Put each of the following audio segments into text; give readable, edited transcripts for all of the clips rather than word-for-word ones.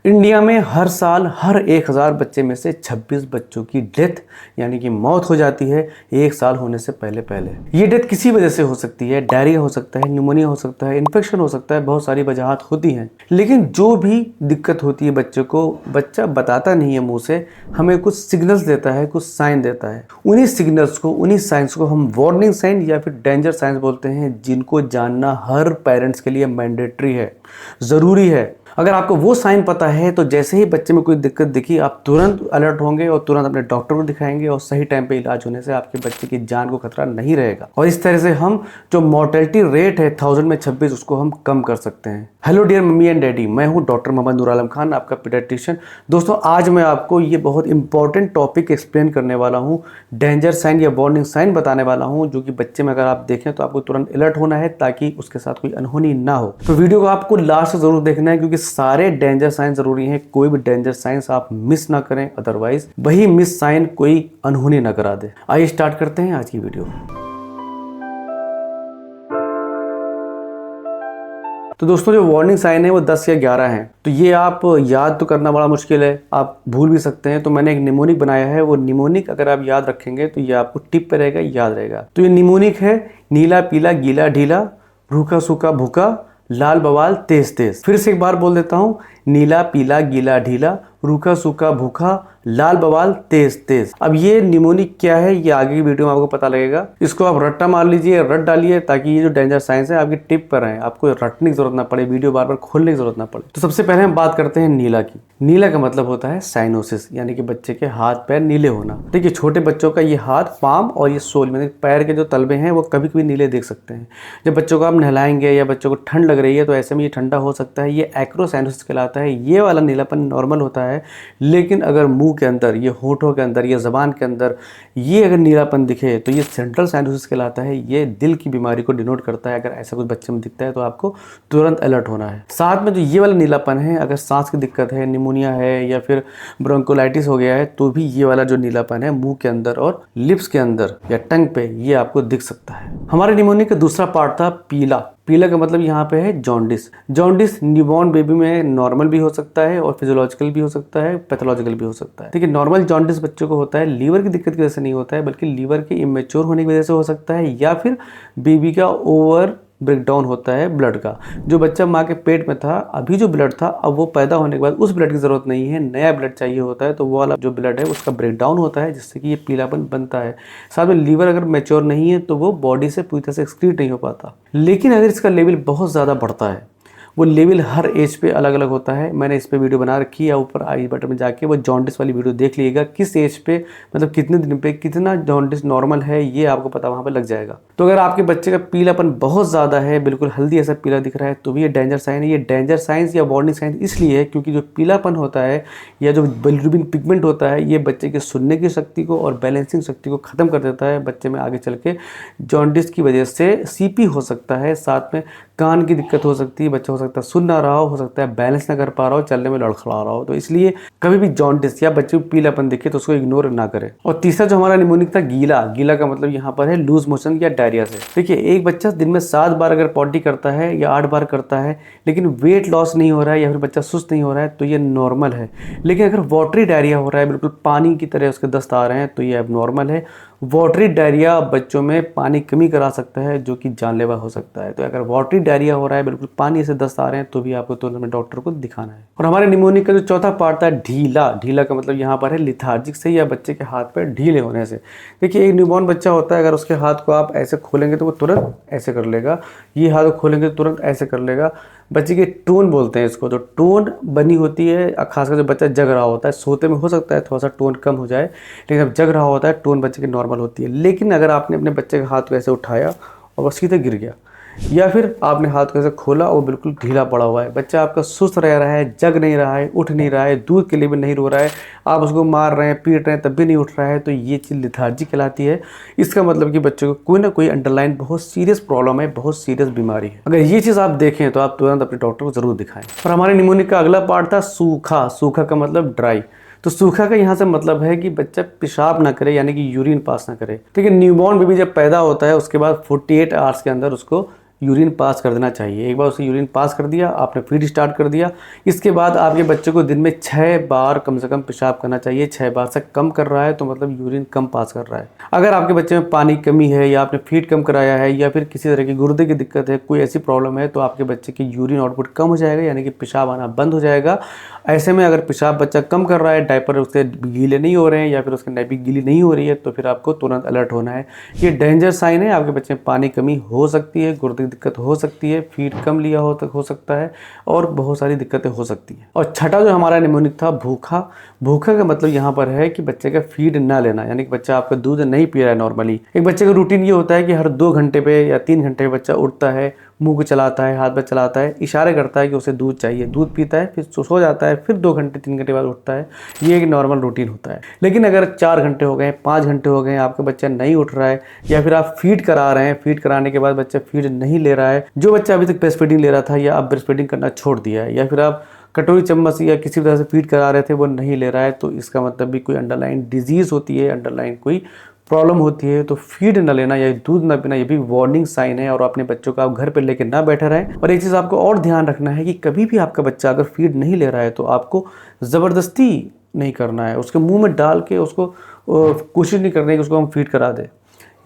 India में हर साल हर 1000 बच्चे में से 26 बच्चों की डेथ यानी कि मौत हो जाती है 1 साल होने से पहले पहले। ये डेथ किसी वजह से हो सकती है, डायरिया हो सकता है, न्यूमोनिया हो सकता है, इन्फेक्शन हो सकता है, बहुत सारी वजहात होती हैं। लेकिन जो भी दिक्कत होती है बच्चे को, बच्चा बताता नहीं है मुंह से, हमें कुछ सिग्नल्स देता है, कुछ साइन देता है। उन्हीं सिग्नल्स को, उन्हीं साइंस को हम वार्निंग साइन या फिर डेंजर साइंस बोलते हैं, जिनको जानना हर पेरेंट्स के लिए मैंडेटरी है, ज़रूरी है। अगर आपको वो साइन पता है तो जैसे ही बच्चे में कोई दिक्कत दिखी आप तुरंत अलर्ट होंगे और तुरंत अपने डॉक्टर को दिखाएंगे और सही टाइम पे इलाज होने से आपके बच्चे की जान को खतरा नहीं रहेगा। और इस तरह से हम जो मॉर्टेलिटी रेट है 1000 में 26 उसको हम कम कर सकते हैं। Hello dear mummy and daddy, मैं हूं डॉक्टर मोहम्मद नूर आलम खान, आपका पीडियाट्रिशियन। दोस्तों, आज मैं आपको ये बहुत इंपॉर्टेंट टॉपिक एक्सप्लेन करने वाला हूँ, डेंजर साइन या वार्निंग साइन बताने वाला हूँ, जो कि बच्चे में अगर आप देखें तो आपको तुरंत अलर्ट होना है ताकि उसके साथ कोई अनहोनी ना हो। तो वीडियो को आपको लास्ट से जरूर देखना है क्योंकि सारे डेंजर साइन जरूरी हैं, कोई भी डेंजर साइंस आप मिस ना करें, अदरवाइज वही मिस साइन कोई अनहोनी ना करा दे। आइए स्टार्ट करते हैं आज की वीडियो। तो दोस्तों, जो वार्निंग साइन है वो 10 या 11 हैं। तो ये आप याद तो करना बड़ा मुश्किल है, आप भूल भी सकते हैं। तो मैंने एक निमोनिक बनाया है, वो निमोनिक अगर आप याद रखेंगे तो ये आपको टिप पे रहेगा, याद रहेगा। तो ये निमोनिक है: नीला पीला गीला ढीला, रूखा सूखा भूखा, लाल बवाल तेज तेज। फिर से एक बार बोल देता हूँ: नीला पीला गीला ढीला, रूखा सूखा भूखा, लाल बवाल तेज तेज। अब ये निमोनिक क्या है ये आगे की वीडियो में आपको पता लगेगा। इसको आप रट्टा मार लीजिए, रट डालिए, ताकि ये जो डेंजर साइंस है आपकी टिप पर है, आपको रटने की जरूरत ना पड़े, वीडियो बार बार खोलने की जरूरत ना पड़े। तो सबसे पहले हम बात करते हैं नीला की। नीला का मतलब होता है साइनोसिस, यानी कि बच्चे के हाथ पैर नीले होना। देखिए, छोटे बच्चों का ये हाथ, पाम और ये सोल यानी पैर के जो तलबे हैं वो कभी कभी नीले देख सकते हैं। जब बच्चों को आप नहलाएंगे या बच्चों को ठंड लग रही है तो ऐसे में ये ठंडा हो सकता है, ये एक्रोसाइनोसिस कहलाता है। ये वाला नीलापन नॉर्मल होता है। लेकिन अगर मुंह के अंदर, ये होठों के अंदर, ये जबान के अंदर ये अगर नीलापन दिखे तो ये सेंट्रल साइनोसिस कहलाता है। ये दिल की बीमारी को डिनोट करता है। अगर ऐसा कुछ बच्चे में दिखता है तो आपको तुरंत अलर्ट होना है। साथ में जो ये वाला नीलापन है, अगर सांस की दिक्कत है, निमोनिया है या फिर ब्रोंकोलाइटिस हो गया है, तो भी ये वाला जो नीलापन है मुंह के अंदर और लिप्स के अंदर या टंग पे ये आपको दिख सकता है। हमारे निमोनिया का दूसरा पार्ट था पीला। पीला का मतलब यहाँ पे है जॉन्डिस। जॉन्डिस न्यूबॉर्न बेबी में नॉर्मल भी हो सकता है और फिजियोलॉजिकल भी हो सकता है, पैथोलॉजिकल भी हो सकता है। देखिए, नॉर्मल जॉन्डिस बच्चों को होता है, लीवर की दिक्कत की वजह से नहीं होता है, बल्कि लीवर के इमेच्योर होने की वजह से हो सकता है, या फिर बेबी का ओवर ब्रेकडाउन होता है ब्लड का। जो बच्चा माँ के पेट में था, अभी जो ब्लड था, अब वो पैदा होने के बाद उस ब्लड की जरूरत नहीं है, नया ब्लड चाहिए होता है, तो वो वाला जो ब्लड है उसका ब्रेकडाउन होता है, जिससे कि ये पीलापन बनता है। साथ में लीवर अगर मैच्योर नहीं है तो वो बॉडी से पूरी तरह से एक्सक्रीट नहीं हो पाता। लेकिन अगर इसका लेवल बहुत ज़्यादा बढ़ता है, वो लेवल हर एज पे अलग अलग होता है। मैंने इस पे वीडियो बना रखी है, ऊपर आई बटन में जाके वो जॉन्डिस वाली वीडियो देख लीजिएगा। किस एज पे, मतलब कितने दिन पे कितना जॉन्डिस नॉर्मल है, ये आपको पता वहाँ पे लग जाएगा। तो अगर आपके बच्चे का पीलापन बहुत ज़्यादा है, बिल्कुल हल्दी ऐसा पीला दिख रहा है, तो भी ये डेंजर साइन है। ये डेंजर साइंस या वार्निंग साइन इसलिए है क्योंकि जो पीलापन होता है या जो बिलिरुबिन पिगमेंट होता है, ये बच्चे की सुनने की शक्ति को और बैलेंसिंग शक्ति को ख़त्म कर देता है। बच्चे में आगे चल के जॉन्डिस की वजह से सीपी हो सकता है, साथ में कान की दिक्कत हो सकती है, बच्चा हो सकता है सुन ना रहा हो सकता है बैलेंस ना कर पा रहा हो, चलने में लड़खड़ा रहा हो। तो इसलिए कभी भी जॉन्डिस या बच्चे को पीलापन दिखे तो उसको इग्नोर ना करें। और तीसरा जो हमारा निमोनिक था गीला। गीला का मतलब यहाँ पर है लूज मोशन या डायरिया से। देखिए, एक बच्चा दिन में 7 बार अगर पॉटी करता है या 8 बार करता है, लेकिन वेट लॉस नहीं हो रहा है या फिर बच्चा सुस्त नहीं हो रहा है, तो ये नॉर्मल है। लेकिन अगर वाटरी डायरिया हो रहा है, बिल्कुल पानी की तरह उसके दस्त आ रहे हैं, तो ये अब नॉर्मल है। वाटरी डायरिया बच्चों में पानी कमी करा सकता है, जो कि जानलेवा हो सकता है। तो अगर वाटरी डायरिया हो रहा है, बिल्कुल पानी से दस्त आ रहे हैं, तो भी आपको तुरंत में डॉक्टर को दिखाना है। और हमारे निमोनिक का जो चौथा पार्ट था ढीला। ढीला का मतलब यहाँ पर है लिथार्जिक से या बच्चे के हाथ पैर ढीले होने से। देखिए, एक न्यूबॉर्न बच्चा होता है, अगर उसके हाथ को आप ऐसे खोलेंगे तो वो तुरंत ऐसे कर लेगा, ये हाथ को खोलेंगे तो तुरंत ऐसे कर लेगा। बच्चे की टोन बोलते हैं इसको। तो टोन बनी होती है, खासकर जब बच्चा जग रहा होता है, सोते में हो सकता है थोड़ा सा टोन कम हो जाए, लेकिन जब जग रहा होता है टोन बच्चे की नॉर्मल होती है। लेकिन अगर आपने अपने बच्चे के हाथ को ऐसे उठाया और वो सीधे गिर गया, या फिर आपने हाथ को ऐसे खोला और बिल्कुल ढीला पड़ा हुआ है, बच्चा आपका सुस्त रह रहा है, जग नहीं रहा है, उठ नहीं रहा है, दूध के लिए भी नहीं रो रहा है, आप उसको मार रहे हैं, पीट रहे हैं, तब भी नहीं उठ रहा है, तो ये चीज़ लिथार्जी कहलाती है। इसका मतलब कि बच्चे को कोई ना कोई अंडरलाइन बहुत सीरियस प्रॉब्लम है, बहुत सीरियस बीमारी है। अगर ये चीज़ आप देखें तो आप तुरंत अपने डॉक्टर को जरूर दिखाएं। और हमारे निमोनिक का अगला पार्ट था सूखा। सूखा का मतलब ड्राई। तो सूखा का यहाँ से मतलब है कि बच्चा पेशाब ना करे, यानी कि यूरिन पास ना करे। ठीक है, न्यूबॉर्न बेबी जब पैदा होता है उसके बाद 48 आवर्स के अंदर उसको यूरिन पास कर देना चाहिए। एक बार उसे यूरिन पास कर दिया, आपने फीड स्टार्ट कर दिया, इसके बाद आपके बच्चे को दिन में 6 बार कम से कम पेशाब करना चाहिए। 6 बार से कम कर रहा है तो मतलब यूरिन कम पास कर रहा है। अगर आपके बच्चे में पानी कमी है या आपने फीड कम कराया है या फिर किसी तरह की गुर्दे की दिक्कत है, कोई ऐसी प्रॉब्लम है, तो आपके बच्चे की यूरिन आउटपुट कम हो जाएगा, यानी कि पेशाब आना बंद हो जाएगा। ऐसे में अगर पेशाब बच्चा कम कर रहा है, डायपर उसके गीले नहीं हो रहे हैं या फिर उसकी नैपी गीली नहीं हो रही है, तो फिर आपको तुरंत अलर्ट होना है। ये डेंजर साइन है, आपके बच्चे में पानी कमी हो सकती है, गुर्दे की दिक्कत हो सकती है, फीड कम लिया हो सकता है और बहुत सारी दिक्कतें हो सकती हैं। और छठा जो हमारा निमोनिक था, भूखा। भूखा का मतलब यहाँ पर है कि बच्चे का फीड ना लेना, यानी कि बच्चा आपका दूध नहीं पी रहा है। नॉर्मली एक बच्चे का रूटीन ये होता है कि हर 2 घंटे पे या 3 घंटे पे बच्चा उठता है, मुंह को चलाता है, हाथ में चलाता है, इशारे करता है कि उसे दूध चाहिए, दूध पीता है, फिर सो जाता है, फिर 2 घंटे 3 घंटे बाद उठता है। ये एक नॉर्मल रूटीन होता है। लेकिन अगर 4 घंटे हो गए, 5 घंटे हो गए, आपका बच्चा नहीं उठ रहा है या फिर आप फीड करा रहे हैं, फीड कराने के बाद बच्चा फीड नहीं ले रहा है, जो बच्चा अभी तक ब्रेस्ट फीडिंग ले रहा था या अब ब्रेस्ट फीडिंग करना छोड़ दिया है, या फिर आप कटोरी चम्मच या किसी तरह से फीड करा रहे थे वो नहीं ले रहा है, तो इसका मतलब भी कोई अंडरलाइन डिजीज़ होती है, अंडरलाइन कोई प्रॉब्लम होती है। तो फीड न लेना या दूध न पीना ये भी वार्निंग साइन है, और अपने बच्चों को आप घर पे लेके ना बैठे रहें। और एक चीज़ आपको और ध्यान रखना है कि कभी भी आपका बच्चा अगर फीड नहीं ले रहा है तो आपको ज़बरदस्ती नहीं करना है, उसके मुंह में डाल के उसको कोशिश नहीं करनी है कि उसको हम फीड करा दें।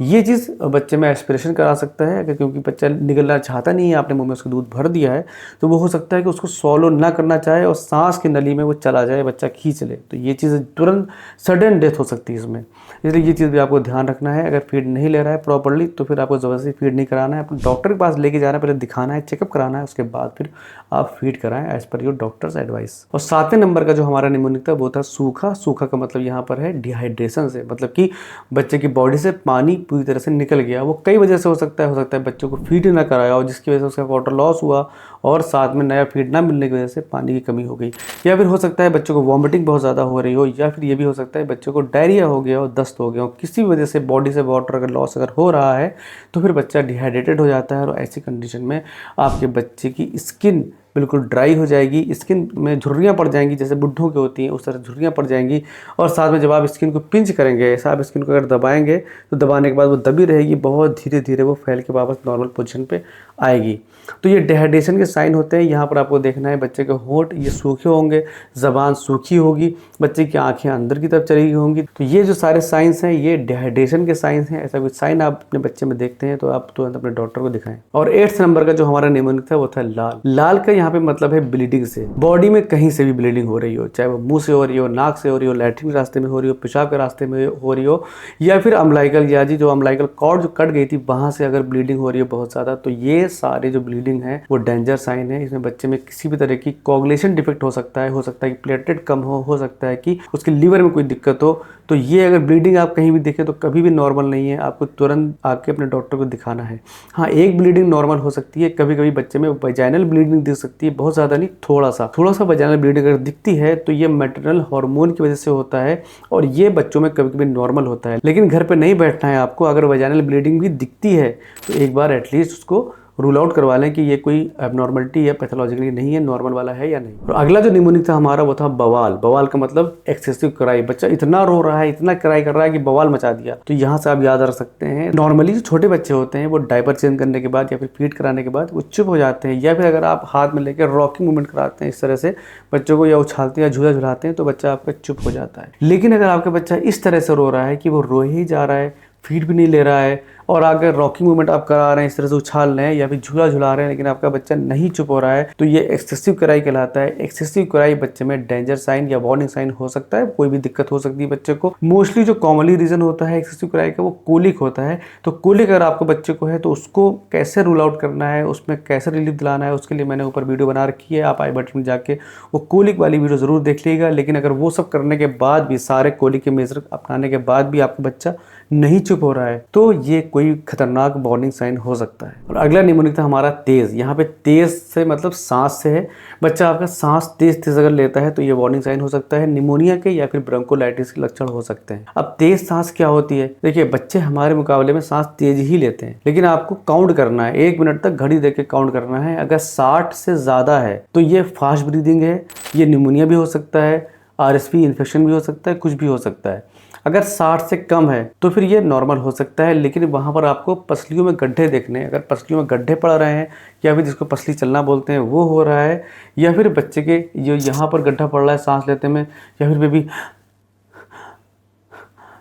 ये चीज़ बच्चे में एस्पिरेशन करा सकता है, अगर क्योंकि बच्चा निगलना चाहता नहीं है, आपने मुंह में उसको दूध भर दिया है, तो वो हो सकता है कि उसको सॉलो ना करना चाहे और सांस की नली में वो चला जाए, बच्चा खींच ले, तो ये चीज़ तुरंत सडन डेथ हो सकती है इसमें। इसलिए ये चीज़ भी आपको ध्यान रखना है। अगर फीड नहीं ले रहा है प्रॉपर्ली तो फिर आपको ज़बरदस्ती फीड नहीं कराना है, अपने डॉक्टर के पास लेके जाना है, पहले दिखाना है, चेकअप कराना है, उसके बाद फिर आप फीड कराएं as per your doctors advice. और 7वें नंबर का जो हमारा निमोनिक था वो था सूखा। सूखा का मतलब यहाँ पर है डिहाइड्रेशन से, मतलब कि बच्चे की बॉडी से पानी पूरी तरह से निकल गया। वो कई वजह से हो सकता है बच्चों को फीड ना कराया हो, जिसकी वजह से उसका वाटर लॉस हुआ और साथ में नया फीड ना मिलने की वजह से पानी की कमी हो गई, या फिर हो सकता है बच्चों को वॉमिटिंग बहुत ज़्यादा हो रही हो, या फिर ये भी हो सकता है बच्चों को डायरिया हो गया हो, दस्त हो गया हो, किसी वजह से बॉडी से वाटर अगर लॉस अगर हो रहा है तो फिर बच्चा डिहाइड्रेटेड हो जाता है। और ऐसी कंडीशन में आपके बच्चे की स्किन बिल्कुल ड्राई हो जाएगी, स्किन में झुर्रियाँ पड़ जाएंगी, जैसे बुड्ढों की होती हैं उस तरह झुर्रियाँ पड़ जाएंगी। और साथ में जब आप स्किन को पिंच करेंगे, ऐसा आप स्किन को अगर दबाएंगे तो दबाने के बाद वो दबी रहेगी, बहुत धीरे धीरे वो फैल के वापस नॉर्मल पोजीशन पे आएगी। तो ये डिहाइड्रेशन के साइन होते हैं। यहाँ पर आपको देखना है बच्चे के होंठ ये सूखे होंगे, ज़बान सूखी होगी, बच्चे की आंखें अंदर की तरफ चली गई होंगी। तो ये जो सारे साइंस हैं ये डिहाइड्रेशन के साइंस हैं। ऐसा कुछ साइन आप अपने बच्चे में देखते हैं तो आप तुरंत अपने डॉक्टर को दिखाएं। और 8th नंबर का जो हमारा निमोनिक था वो था लाल। लाल का यहाँ पे मतलब है ब्लीडिंग से। बॉडी में कहीं से भी ब्लीडिंग हो रही हो, चाहे वो मुंह से हो रही हो, नाक से हो रही हो, लैट्रिन के रास्ते में हो रही हो, पेशाब के रास्ते में हो रही हो, या फिर अम्बलाइकल या जो अम्बलाइकल कॉर्ड जो कट गई थी वहां से अगर ब्लीडिंग हो रही है बहुत ज़्यादा, तो ये सारे जो ब्लीडिंग है वो डेंजर साइन है। इसमें बच्चे में किसी भी तरह की कोगुलेशन डिफेक्ट हो सकता है कि प्लेटलेट कम हो सकता है कि उसके लीवर में कोई दिक्कत हो। तो ये अगर ब्लीडिंग आप कहीं भी देखें तो कभी भी नॉर्मल नहीं है, आपको तुरंत आके अपने डॉक्टर को दिखाना है। हाँ, एक ब्लीडिंग नॉर्मल हो सकती है, कभी कभी बच्चे में वजाइनल ब्लीडिंग दिख सकती है, बहुत ज़्यादा नहीं, थोड़ा सा वजाइनल ब्लीडिंग अगर दिखती है तो ये मैटरनल हार्मोन की वजह से होता है और ये बच्चों में कभी कभी नॉर्मल होता है। लेकिन घर पे नहीं बैठना है आपको, अगर वजाइनल ब्लीडिंग भी दिखती है तो एक बार एटलीस्ट उसको रूल आउट करवा लें कि ये कोई एबनॉर्मलिटी है, पैथोलॉजिकली नहीं है, नॉर्मल वाला है या नहीं। और अगला जो निमोनिक था हमारा वो था बवाल। बवाल का मतलब एक्सेसिव कराई, बच्चा इतना रो रहा है, इतना कराई कर रहा है कि बवाल मचा दिया। तो यहाँ से आप याद रख सकते हैं, नॉर्मली जो छोटे बच्चे होते हैं वो डायपर चेंज करने के बाद या फिर फीड कराने के बाद वो चुप हो जाते हैं, या फिर अगर आप हाथ में लेकर रॉकिंग मूवमेंट कराते हैं इस तरह से बच्चों को, या उछालते हैं या झूला झुलाते हैं, तो बच्चा आपका चुप हो जाता है। लेकिन अगर आपका बच्चा इस तरह से रो रहा है कि वो रो ही जा रहा है, फीड भी नहीं ले रहा है, और अगर रॉकिंग मूवमेंट आप करा रहे हैं, इस तरह से उछाल रहे हैं या फिर झूला झुला रहे हैं, लेकिन आपका बच्चा नहीं चुप हो रहा है, तो ये एक्सेसिव कराई कहलाता है। एक्सेसिव कराई बच्चे में डेंजर साइन या वार्निंग साइन हो सकता है, कोई भी दिक्कत हो सकती है बच्चे को। मोस्टली जो कॉमनली रीजन होता है एक्सेसिव कराई का वो कोलिक होता है। तो कोलिक अगर आपको बच्चे को है तो उसको कैसे रूल आउट करना है, उसमें कैसे रिलीफ दिलाना है, उसके लिए मैंने ऊपर वीडियो बना रखी है, आप आई बटन में जाके वो कोलिक वाली वीडियो जरूर देख लीजिएगा। लेकिन अगर वो सब करने के बाद भी, सारे कोलिक के मेजर अपनाने के बाद भी आपका बच्चा नहीं चुप हो रहा है, तो ये कोई खतरनाक वार्निंग साइन हो सकता है। और अगला निमोनिक था हमारा तेज। यहाँ पे तेज से मतलब सांस से है, बच्चा आपका सांस तेज तेज अगर लेता है तो ये वार्निंग साइन हो सकता है निमोनिया के या फिर ब्रोंकोलाइटिस के लक्षण हो सकते हैं। अब तेज सांस क्या होती है, देखिए बच्चे हमारे मुकाबले में सांस तेज ही लेते हैं, लेकिन आपको काउंट करना है, 1 मिनट तक घड़ी देके काउंट करना है। अगर 60 से ज़्यादा है तो ये फास्ट ब्रीदिंग है, ये निमोनिया भी हो सकता है, RSV इन्फेक्शन भी हो सकता है, कुछ भी हो सकता है। अगर 60 से कम है तो फिर ये नॉर्मल हो सकता है, लेकिन वहाँ पर आपको पसलियों में गड्ढे देखने हैं। अगर पसलियों में गड्ढे पड़ रहे हैं या फिर जिसको पसली चलना बोलते हैं वो हो रहा है, या फिर बच्चे के जो यहाँ पर गड्ढा पड़ रहा है सांस लेते में, या फिर बेबी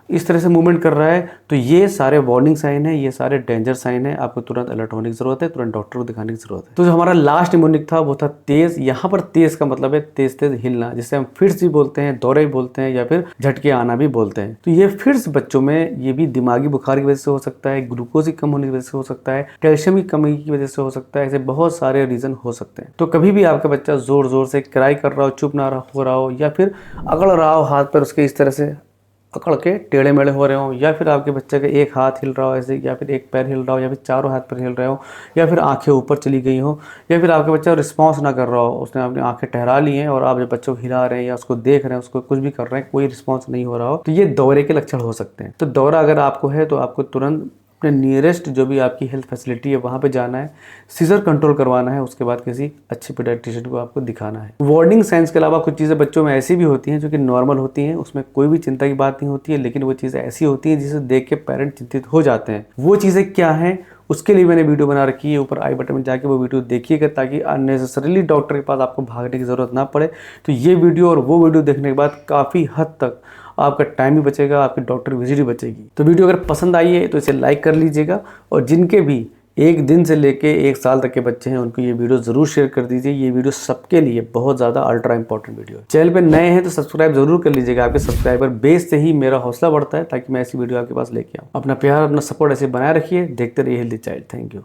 इस तरह से मूवमेंट कर रहा है, तो ये सारे वार्निंग साइन है, ये सारे डेंजर साइन है। आपको तुरंत अलर्ट होने की ज़रूरत है, तुरंत डॉक्टर को दिखाने की ज़रूरत है। तो जो हमारा लास्ट निमोनिक था वो था तेज़। यहाँ पर तेज़ का मतलब है तेज़ तेज़ हिलना, जिसे हम फिट्स भी बोलते हैं, दौरे भी बोलते हैं, या फिर झटके आना भी बोलते हैं। तो ये फिट्स बच्चों में ये भी दिमागी बुखार की वजह से हो सकता है, ग्लूकोज की कम होने की वजह से हो सकता है, कैल्शियम की कमी की वजह से हो सकता है। ऐसे बहुत सारे रीज़न हो सकते हैं। तो कभी भी आपका बच्चा ज़ोर ज़ोर से क्राई कर रहा हो, चुप ना हो रहा हो, या फिर अकड़ रहा हो हाथ पर उसके, इस तरह से अकड़ के टेढ़े मेढ़े हो रहे हो, या फिर आपके बच्चे का एक हाथ हिल रहा हो ऐसे, या फिर एक पैर हिल रहा हो, या फिर चारों हाथ पर हिल रहे हो, या फिर आंखें ऊपर चली गई हो, या फिर आपके बच्चा रिस्पांस ना कर रहा हो, उसने अपनी आंखें ठहरा ली हैं और आप जब बच्चों को हिला रहे हैं या उसको देख रहे हैं, उसको कुछ भी कर रहे हैं, कोई रिस्पॉन्स नहीं हो रहा हो, तो ये दौरे के लक्षण हो सकते हैं। तो दौरा अगर आपको है तो आपको तुरंत अपने नियरेस्ट जो भी आपकी हेल्थ फैसिलिटी है वहाँ पे जाना है, सीजर कंट्रोल करवाना है, उसके बाद किसी अच्छे पीडियाट्रिशियन को आपको दिखाना है। वार्निंग साइंस के अलावा कुछ चीज़ें बच्चों में ऐसी भी होती हैं जो कि नॉर्मल होती हैं, उसमें कोई भी चिंता की बात नहीं होती है, लेकिन वो चीज़ें ऐसी होती हैं जिसे देख के पेरेंट चिंतित हो जाते हैं। वो चीज़ें क्या हैं उसके लिए मैंने वीडियो बना रखी है, ऊपर आई बटन में जाके वो वीडियो देखिएगा, ताकि अननेसेसरीली डॉक्टर के पास आपको भागने की ज़रूरत ना पड़े। तो ये वीडियो और वो वीडियो देखने के बाद काफ़ी हद तक आपका टाइम भी बचेगा, आपकी डॉक्टर विजिट भी बचेगी। तो वीडियो अगर पसंद आई है तो इसे लाइक कर लीजिएगा, और जिनके भी 1 दिन से लेके 1 साल तक के बच्चे हैं उनको ये वीडियो ज़रूर शेयर कर दीजिए। ये वीडियो सबके लिए बहुत ज़्यादा अल्ट्रा इंपॉर्टेंट वीडियो है। चैनल पे नए हैं तो सब्सक्राइब जरूर कर लीजिएगा। आपके सब्सक्राइबर बेस से ही मेरा हौसला बढ़ता है, ताकि मैं ऐसी वीडियो आपके पास लेके आऊँ। अपना प्यार, अपना सपोर्ट ऐसे बनाए रखिए। देखते रहिए हेल्दी चाइल्ड। Thank you.